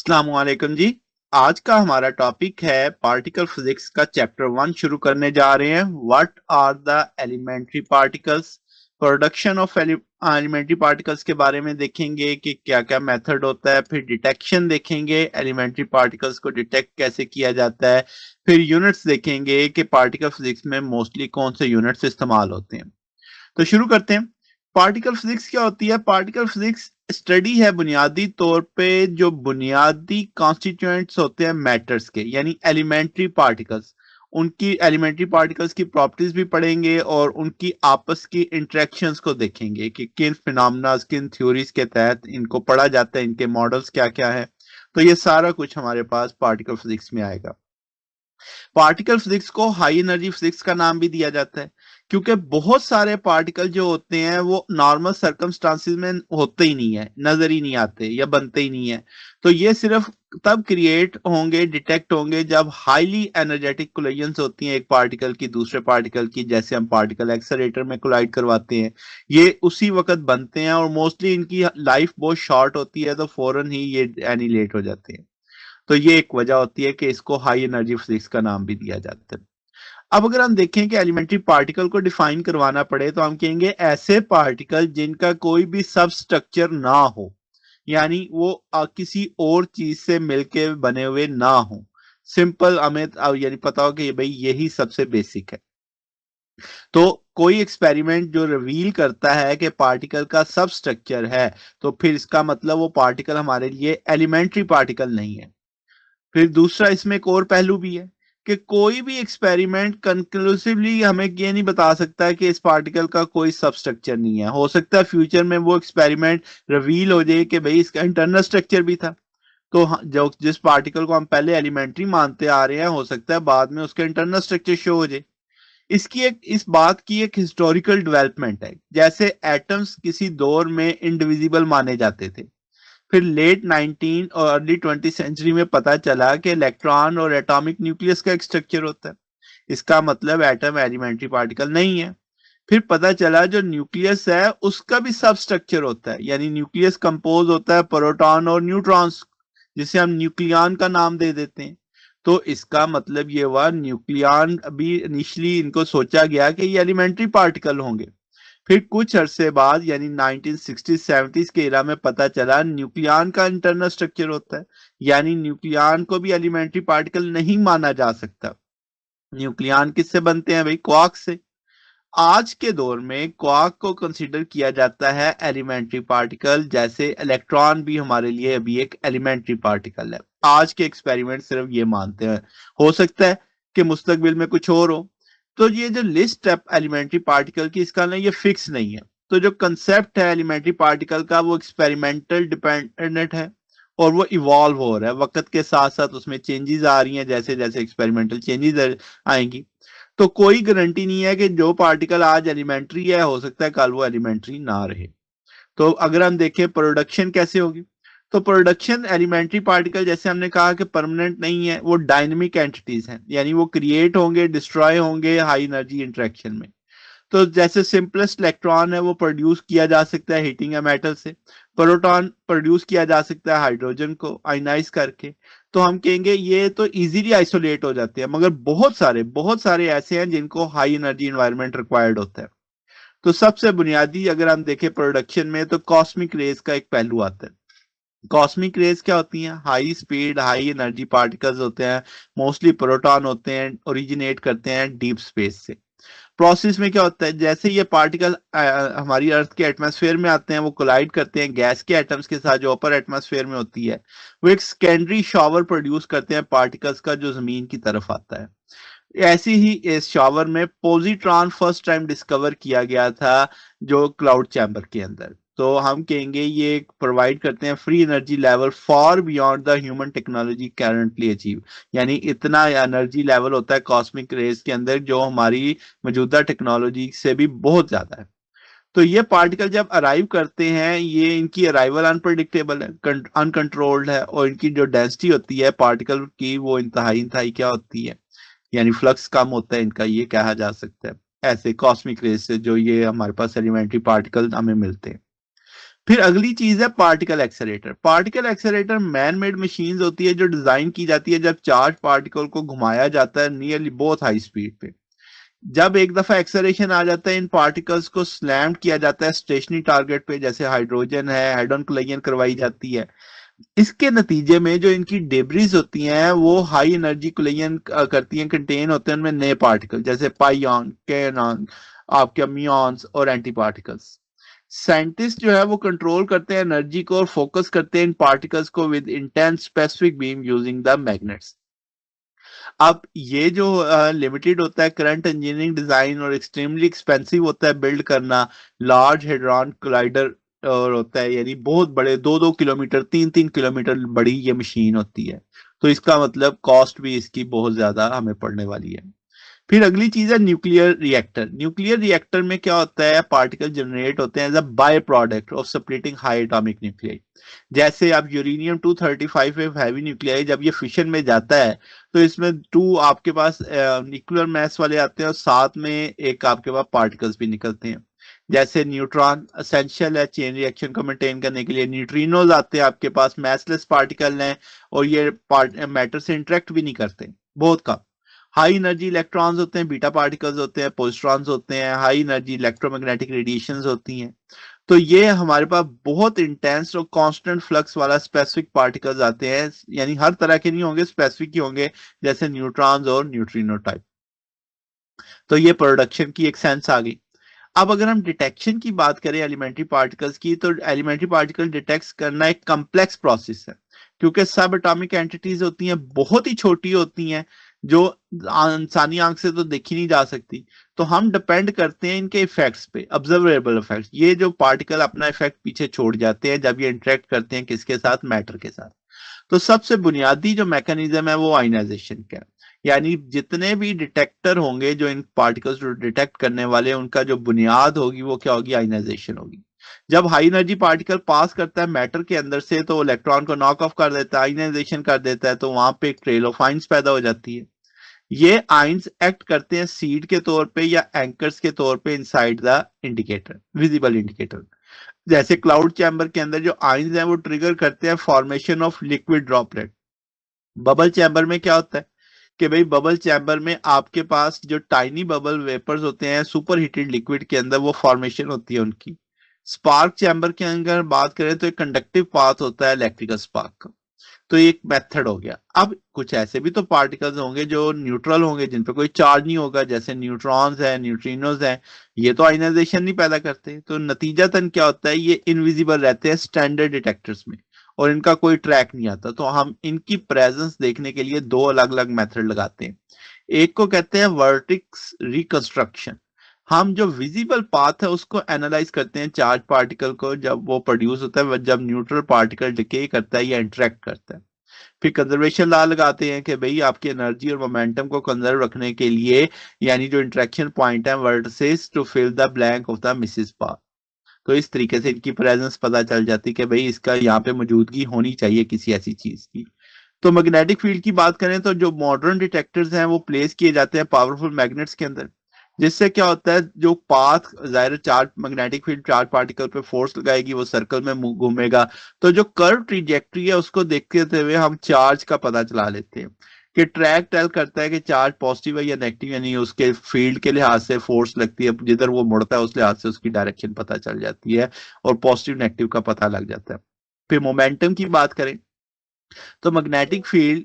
अस्सलामुअलैकुम जी। आज का हमारा टॉपिक है पार्टिकल फिजिक्स का चैप्टर 1 शुरू करने जा रहे हैं। What are the elementary particles. Production of elementary particles के बारे में देखेंगे कि क्या क्या मेथड होता है। फिर डिटेक्शन देखेंगे, एलिमेंट्री पार्टिकल्स को डिटेक्ट कैसे किया जाता है। फिर यूनिट्स देखेंगे कि पार्टिकल फिजिक्स में मोस्टली कौन से यूनिट्स इस्तेमाल होते हैं। तो शुरू करते हैं। पार्टिकल फिजिक्स क्या होती है? पार्टिकल फिजिक्स स्टडी है बुनियादी तौर पे जो बुनियादी कॉन्स्टिट्यूएंट्स होते हैं मैटर्स के, यानी एलिमेंट्री पार्टिकल्स। उनकी एलिमेंट्री पार्टिकल्स की प्रॉपर्टीज भी पढ़ेंगे और उनकी आपस की इंटरेक्शंस को देखेंगे कि किन फिनोमेना, किन थ्योरीज के तहत इनको पढ़ा जाता है, इनके मॉडल्स क्या क्या है। तो ये सारा कुछ हमारे पास पार्टिकल फिजिक्स में आएगा। पार्टिकल फिजिक्स को हाई एनर्जी फिजिक्स का नाम भी दिया जाता है क्योंकि बहुत सारे पार्टिकल जो होते हैं वो नॉर्मल सर्कमस्टांसिस में होते ही नहीं है, नजर ही नहीं आते या बनते ही नहीं है। तो ये सिर्फ तब क्रिएट होंगे, डिटेक्ट होंगे जब हाईली एनर्जेटिक कोलिजन्स होती हैं एक पार्टिकल की दूसरे पार्टिकल की, जैसे हम पार्टिकल एक्सेलरेटर में कोलाइड करवाते हैं। ये उसी वक्त बनते हैं और मोस्टली इनकी लाइफ बहुत शॉर्ट होती है, तो फौरन ही ये एनिलेट हो जाते हैं। तो ये एक वजह होती है कि इसको हाई एनर्जी फिजिक्स का नाम भी दिया जाता है। अब अगर हम देखें कि एलिमेंट्री पार्टिकल को डिफाइन करवाना पड़े तो हम कहेंगे ऐसे पार्टिकल जिनका कोई भी सब स्ट्रक्चर ना हो, यानी वो किसी और चीज से मिलके बने हुए ना हो। सिंपल हमें यानी पता हो कि भाई यही सबसे बेसिक है। तो कोई एक्सपेरिमेंट जो रिवील करता है कि पार्टिकल का सब स्ट्रक्चर है, तो फिर इसका मतलब वो पार्टिकल हमारे लिए एलिमेंट्री पार्टिकल नहीं है। फिर दूसरा इसमें एक और पहलू भी है कि कोई भी एक्सपेरिमेंट कंक्लूसिवली हमें ये नहीं बता सकता है कि इस पार्टिकल का कोई सब स्ट्रक्चर नहीं है। हो सकता है फ्यूचर में वो एक्सपेरिमेंट रिवील हो जाए कि भाई इसका इंटरनल स्ट्रक्चर भी था। तो जो जिस पार्टिकल को हम पहले एलिमेंट्री मानते आ रहे हैं, हो सकता है बाद में उसका इंटरनल स्ट्रक्चर शो हो जाए। इस बात की एक हिस्टोरिकल डेवलपमेंट है। जैसे एटम्स किसी दौर में इंडिविजिबल माने जाते थे, फिर लेट 19 और अर्ली 20 सेंचुरी में पता चला कि इलेक्ट्रॉन और एटॉमिक न्यूक्लियस का एक स्ट्रक्चर होता है। इसका मतलब एटम एलिमेंट्री पार्टिकल नहीं है। फिर पता चला जो न्यूक्लियस है उसका भी सब स्ट्रक्चर होता है, यानी न्यूक्लियस कंपोज होता है प्रोटॉन और न्यूट्रॉन्स, जिसे हम न्यूक्लियन का नाम दे देते हैं। तो इसका मतलब ये हुआ न्यूक्लियन अभी इनिशियली इनको सोचा गया कि ये एलिमेंट्री पार्टिकल होंगे। फिर कुछ अरसे बाद यानी 1960-70 के इरा में पता चला न्यूक्लियन का इंटरनल स्ट्रक्चर होता है, यानी न्यूक्लियन को भी एलिमेंट्री पार्टिकल नहीं माना जा सकता। न्यूक्लियन किससे बनते हैं भाई? क्वार्क से। आज के दौर में क्वार्क को कंसीडर किया जाता है एलिमेंट्री पार्टिकल, जैसे इलेक्ट्रॉन भी हमारे लिए अभी एक एलिमेंट्री पार्टिकल है। आज के एक्सपेरिमेंट सिर्फ ये मानते हैं। हो सकता है कि मुस्तकबिल में कुछ और हो। तो ये जो लिस्ट है एलिमेंट्री पार्टिकल की, इसका ना ये फिक्स नहीं है। तो जो कंसेप्ट है एलिमेंट्री पार्टिकल का वो एक्सपेरिमेंटल डिपेंडेंट है और वो इवॉल्व हो रहा है वक्त के साथ साथ। उसमें चेंजेस आ रही हैं, जैसे जैसे एक्सपेरिमेंटल चेंजेस आएंगी। तो कोई गारंटी नहीं है कि जो पार्टिकल आज एलिमेंट्री है हो सकता है कल वो एलिमेंट्री ना रहे। तो अगर हम देखें प्रोडक्शन कैसे होगी, तो प्रोडक्शन एलिमेंट्री पार्टिकल जैसे हमने कहा कि परमानेंट नहीं है, वो डायनेमिक एंटिटीज हैं, यानी वो क्रिएट होंगे, डिस्ट्रॉय होंगे हाई एनर्जी इंटरेक्शन में। तो जैसे सिंपलेस्ट इलेक्ट्रॉन है वो प्रोड्यूस किया जा सकता है हीटिंग ए मेटल से। प्रोटॉन प्रोड्यूस किया जा सकता है हाइड्रोजन को आयनाइज करके। तो हम कहेंगे ये तो इजीली आइसोलेट हो जाते हैं, मगर बहुत सारे ऐसे हैं जिनको हाई एनर्जी एनवायरनमेंट रिक्वायर्ड होता है। तो सबसे बुनियादी अगर हम देखें प्रोडक्शन में, तो कॉस्मिक रेज का एक पहलू आता है। कॉस्मिक रेज क्या होती हैं? High speed high energy particles होते हैं। मोस्टली प्रोटॉन होते हैं, ओरिजिनेट करते हैं डीप स्पेस से। प्रोसेस में क्या होता है, जैसे ये पार्टिकल हमारी अर्थ के एटमॉस्फेयर में आते हैं, वो कोलाइड करते हैं गैस के एटम्स के साथ जो अपर एटमॉस्फेयर में होती है। वो एक सेकेंडरी शॉवर प्रोड्यूस करते हैं पार्टिकल्स का, जो जमीन की तरफ आता है। ऐसी ही इस शॉवर में पॉजिट्रॉन फर्स्ट टाइम डिस्कवर किया गया था, जो क्लाउड चैम्बर के अंदर। तो हम कहेंगे ये प्रोवाइड करते हैं free energy level for beyond the human technology currently achieve. यानी इतना एनर्जी लेवल होता है कॉस्मिक रेज के अंदर जो हमारी मौजूदा टेक्नोलॉजी से भी बहुत ज्यादा है। तो ये पार्टिकल जब अराइव करते हैं, ये इनकी अराइवल अनप्रडिक्टेबल है, अनकंट्रोल्ड है, और इनकी जो डेंसिटी होती है पार्टिकल की वो इंतहाई इंतहाई क्या होती है, यानी फ्लक्स कम होता है इनका, ये कहा जा सकता है। ऐसे कॉस्मिक रेज से जो ये हमारे पास एलिमेंट्री पार्टिकल हमें मिलते हैं। फिर अगली चीज है particle accelerator. Particle accelerator man made machine होती है जो डिजाइन की जाती है जब चार्ज पार्टिकल को घुमाया जाता है नियरली बहुत हाई स्पीड पे। जब एक दफा एक्सेलरेशन आ जाता है इन पार्टिकल्स को स्लैम किया जाता है स्टेशनरी टारगेट पे, जैसे हाइड्रोजन है, हेड ऑन कोलिजन करवाई जाती है। इसके नतीजे में जो इनकी डेब्रीज होती हैं वो हाई एनर्जी कोलिजन करती हैं, कंटेन होते हैं उनमें नए पार्टिकल जैसे पाइऑन, केनॉन, आपके म्यून्स और एंटी पार्टिकल्स। साइंटिस्ट जो है वो कंट्रोल करते हैं एनर्जी को और फोकस करते हैं इन पार्टिकल्स को with intense specific beam using the magnets. अब ये जो लिमिटेड होता है करंट इंजीनियरिंग डिजाइन और एक्सट्रीमली एक्सपेंसिव होता है बिल्ड करना। लार्ज हेड्रॉन कोलाइडर और होता है, यानी बहुत बड़े 2-2 किलोमीटर 3-3 किलोमीटर बड़ी ये मशीन होती है। तो इसका मतलब कॉस्ट भी इसकी बहुत ज्यादा हमें पड़ने वाली है। फिर अगली चीज है न्यूक्लियर रिएक्टर। न्यूक्लियर रिएक्टर में क्या होता है, पार्टिकल जनरेट होते हैं as a by product of splitting high atomic nuclei. जैसे आप यूरेनियम 235 में हैवी न्यूक्लियाई जब ये फिशन में जाता है तो इसमें टू आपके पास इक्वल मास वाले आते हैं और साथ में एक आपके पास पार्टिकल्स भी निकलते हैं। जैसे न्यूट्रॉन असेंशियल है चेन रिएक्शन को मेंटेन करने के लिए, न्यूट्रिनोज आते हैं आपके पास मैसलेस पार्टिकल हैं और ये मैटर से इंटरेक्ट भी नहीं करते, बहुत कम। हाई एनर्जी इलेक्ट्रॉन्स होते हैं, बीटा पार्टिकल्स होते हैं, पोजिट्रॉन्स होते हैं, हाई एनर्जी इलेक्ट्रोमैग्नेटिक रेडिएशंस होती हैं। तो ये हमारे पास बहुत इंटेंस और कांस्टेंट फ्लक्स वाला स्पेसिफिक पार्टिकल्स आते हैं, यानी हर तरह के नहीं होंगे, स्पेसिफिक ही होंगे, जैसे न्यूट्रॉन्स और न्यूट्रिनो टाइप। तो ये प्रोडक्शन की एक सेंस आ गई। अब अगर हम डिटेक्शन की बात करें एलिमेंट्री पार्टिकल्स की, तो एलिमेंट्री पार्टिकल डिटेक्ट करना एक कम्प्लेक्स प्रोसेस है, क्योंकि सब एटॉमिक एंटिटीज होती हैं, बहुत ही छोटी होती हैं, जो इंसानी आंख से तो देखी नहीं जा सकती। तो हम डिपेंड करते हैं इनके इफेक्ट्स पे, ऑब्जर्वेबल इफेक्ट्स। ये जो पार्टिकल अपना इफेक्ट पीछे छोड़ जाते हैं जब ये इंटरेक्ट करते हैं किसके साथ, मैटर के साथ। तो सबसे बुनियादी जो मैकेनिज्म है वो आयनाइजेशन का है। यानी जितने भी डिटेक्टर होंगे जो इन पार्टिकल्स को डिटेक्ट करने वाले, उनका जो बुनियाद होगी वो क्या होगी, आयनाइजेशन होगी। जब हाई एनर्जी पार्टिकल पास करता है मैटर के अंदर से तो इलेक्ट्रॉन को नॉक ऑफ कर देता है, आयनाइजेशन कर देता है, तो वहां पे एक ट्रेल ऑफ आइंस पैदा हो जाती है। ये आइंस एक्ट करते हैं सीड के तौर पे या एंकर्स के तौर पे inside the indicator, visible indicator. जैसे क्लाउड चैम्बर के अंदर जो आइंस हैं वो ट्रिगर करते हैं formation of liquid droplet. Bubble chamber में क्या होता है कि भाई बबल चैम्बर में आपके पास जो टाइनी बबल वेपर्स होते हैं सुपर हीटेड लिक्विड के अंदर, वो फॉर्मेशन होती है उनकी। स्पार्क चैम्बर के अंदर बात करें तो एक कंडक्टिव पाथ होता है इलेक्ट्रिकल स्पार्क का। तो एक मेथड हो गया। अब कुछ ऐसे भी तो पार्टिकल्स होंगे जो न्यूट्रल होंगे, जिन पे कोई चार्ज नहीं होगा, जैसे न्यूट्रॉन्स है, न्यूट्रिनोज है। ये तो आयनाइजेशन नहीं पैदा करते, तो नतीजतन क्या होता है, ये इनविजिबल रहते हैं स्टैंडर्ड डिटेक्टर्स में और इनका कोई ट्रैक नहीं आता। तो हम इनकी प्रेजेंस देखने के लिए दो अलग अलग मेथड लगाते हैं। एक को कहते हैं वर्टिक्स रिकंस्ट्रक्शन। हम जो विजिबल पाथ है उसको एनालाइज करते हैं चार्ज पार्टिकल को जब वो प्रोड्यूस होता है, जब न्यूट्रल पार्टिकल डिके करता है या इंटरेक्ट करता है। फिर कंजर्वेशन लॉ लगाते हैं कि भाई आपकी एनर्जी और मोमेंटम को कंजर्व रखने के लिए, यानी जो इंटरेक्शन पॉइंट है vertices to fill the blank of the missing path. तो इस तरीके से इनकी प्रेजेंस पता चल जाती है कि भाई इसका यहाँ पे मौजूदगी होनी चाहिए किसी ऐसी चीज की। तो मैग्नेटिक फील्ड की बात करें तो जो मॉडर्न डिटेक्टर्स हैं वो प्लेस किए जाते हैं पावरफुल मैग्नेट्स के अंदर, जिससे क्या होता है जो पाथ जाहिर charge magnetic field charge particle पे फोर्स लगाएगी वो सर्कल में घूमेगा। तो जो कर्व ट्रिजेक्ट्री है उसको देखते हुए हम चार्ज का पता चला लेते हैं कि ट्रैक टेल करता है कि चार्ज पॉजिटिव है या नेगेटिव, यानी उसके फील्ड के लिहाज से फोर्स लगती है, जिधर वो मुड़ता है उस लिहाज से उसकी डायरेक्शन पता चल जाती है और पॉजिटिव नेगेटिव का पता लग जाता है। फिर मोमेंटम की बात करें तो मैग्नेटिक फील्ड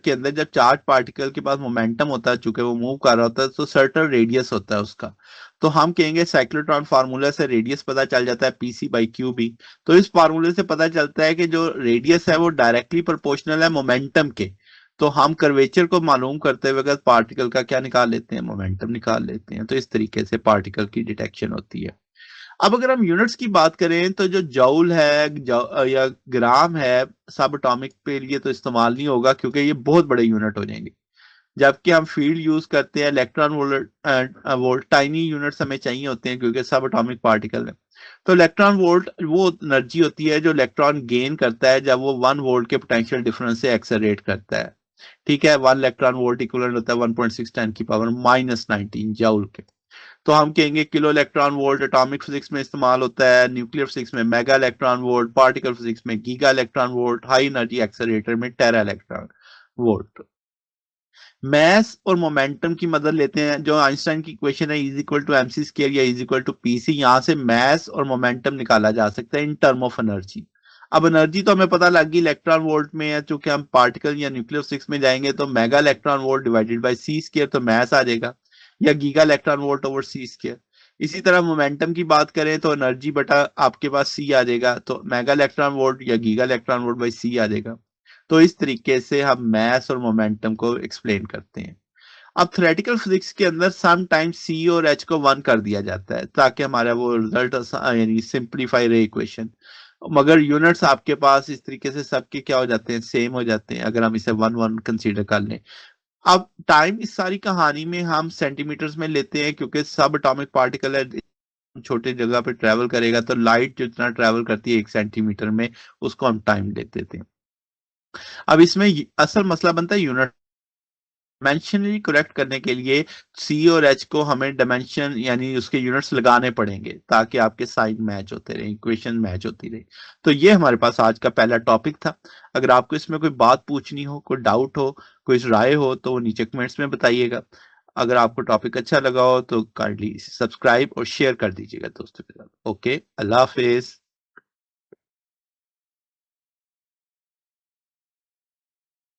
के अंदर जब चार्ज पार्टिकल के पास मोमेंटम होता है, चूंकि वो मूव कर रहा होता है, तो सर्टन रेडियस होता है उसका। तो हम कहेंगे साइक्लोट्रॉन फार्मूला से रेडियस पता चल जाता है Pc/Qb। तो इस फार्मूले से पता चलता है कि जो रेडियस है वो डायरेक्टली प्रोपोर्शनल है मोमेंटम के। तो हम कर्वेचर को मालूम करते हुए अगर पार्टिकल का क्या निकाल लेते हैं, मोमेंटम निकाल लेते हैं। तो इस तरीके से पार्टिकल की डिटेक्शन होती है। अब अगर हम यूनिट्स की बात करें तो जो जूल है या ग्राम है सब एटॉमिक के लिए तो इस्तेमाल नहीं होगा, क्योंकि ये बहुत बड़े यूनिट हो जाएंगे। जबकि हम फील्ड यूज करते हैं इलेक्ट्रॉन वोल्ट टाइनी यूनिट्स हमें चाहिए होते हैं क्योंकि सब एटॉमिक पार्टिकल है। तो इलेक्ट्रॉन वोल्ट वो एनर्जी होती है जो इलेक्ट्रॉन गेन करता है जब वो 1 वोल्ट के पोटेंशियल डिफरेंस से एक्सेलरेट करता है। ठीक है, 1 इलेक्ट्रॉन वोल्ट इक्वलेंट होता है 1.6 × 10⁻⁻⁹ जूल के। तो हम कहेंगे kilo electron volt atomic physics में इस्तेमाल होता है, न्यूक्लियर फिजिक्स में mega electron volt, particle physics में giga electron volt, high energy accelerator में टेरा इलेक्ट्रॉन वोल्ट। मैस और मोमेंटम की मदद लेते हैं। जो आइंस्टाइन की इक्वेशन है is equal to MC square या इज इक्वल टू पीसी, यहां से मैस और मोमेंटम निकाला जा सकता है इन टर्म ऑफ एनर्जी। अब एनर्जी तो हमें पता लग गई इलेक्ट्रॉन वोल्ट में है, चूंकि हम पार्टिकल या न्यूक्लियर फिजिक्स में जाएंगे तो mega electron volt divided by C square, तो मैस आ जाएगा, या giga electron volt over C square. इसी तरह मोमेंटम की बात करें तो एनर्जी बटा आपके पास सी आ जाएगा, तो मेगा इलेक्ट्रॉन वोल्ट या गीगा इलेक्ट्रॉन वोल्ट बाई सी आ जाएगा। तो इस तरीके से हम मैस और मोमेंटम को एक्सप्लेन करते हैं। अब थ्योरेटिकल फिजिक्स के अंदर सम टाइम सी और एच को 1 कर दिया जाता है ताकि हमारा वो रिजल्ट यानी सिंप्लीफाई रहे इक्वेशन। मगर यूनिट्स आपके पास इस तरीके से सबके क्या हो जाते हैं, सेम हो जाते हैं, अगर हम इसे 1 1 कंसीडर कर लें। अब टाइम इस सारी कहानी में हम सेंटीमीटर्स में लेते हैं, क्योंकि सब एटॉमिक पार्टिकल है, छोटे जगह पे ट्रेवल करेगा, तो लाइट जितना ट्रेवल करती है 1 सेंटीमीटर में, उसको हम टाइम लेते थे। अब इसमें असल मसला बनता है यूनिट। डायमेंशनली करेक्ट करने के लिए सी और एच को हमें डायमेंशन यानी उसके यूनिट्स लगाने पड़ेंगे ताकि आपके साइन मैच होते रहे, इक्वेशन मैच होती रहे। तो ये हमारे पास आज का पहला टॉपिक था। अगर आपको इसमें कोई बात पूछनी हो, कोई डाउट हो, कोई राय हो, तो वो नीचे कमेंट्स में बताइएगा। अगर आपको टॉपिक अच्छा लगा हो तो काइंडली सब्सक्राइब और शेयर कर दीजिएगा दोस्तों के साथ। ओके, अल्लाह हाफिज।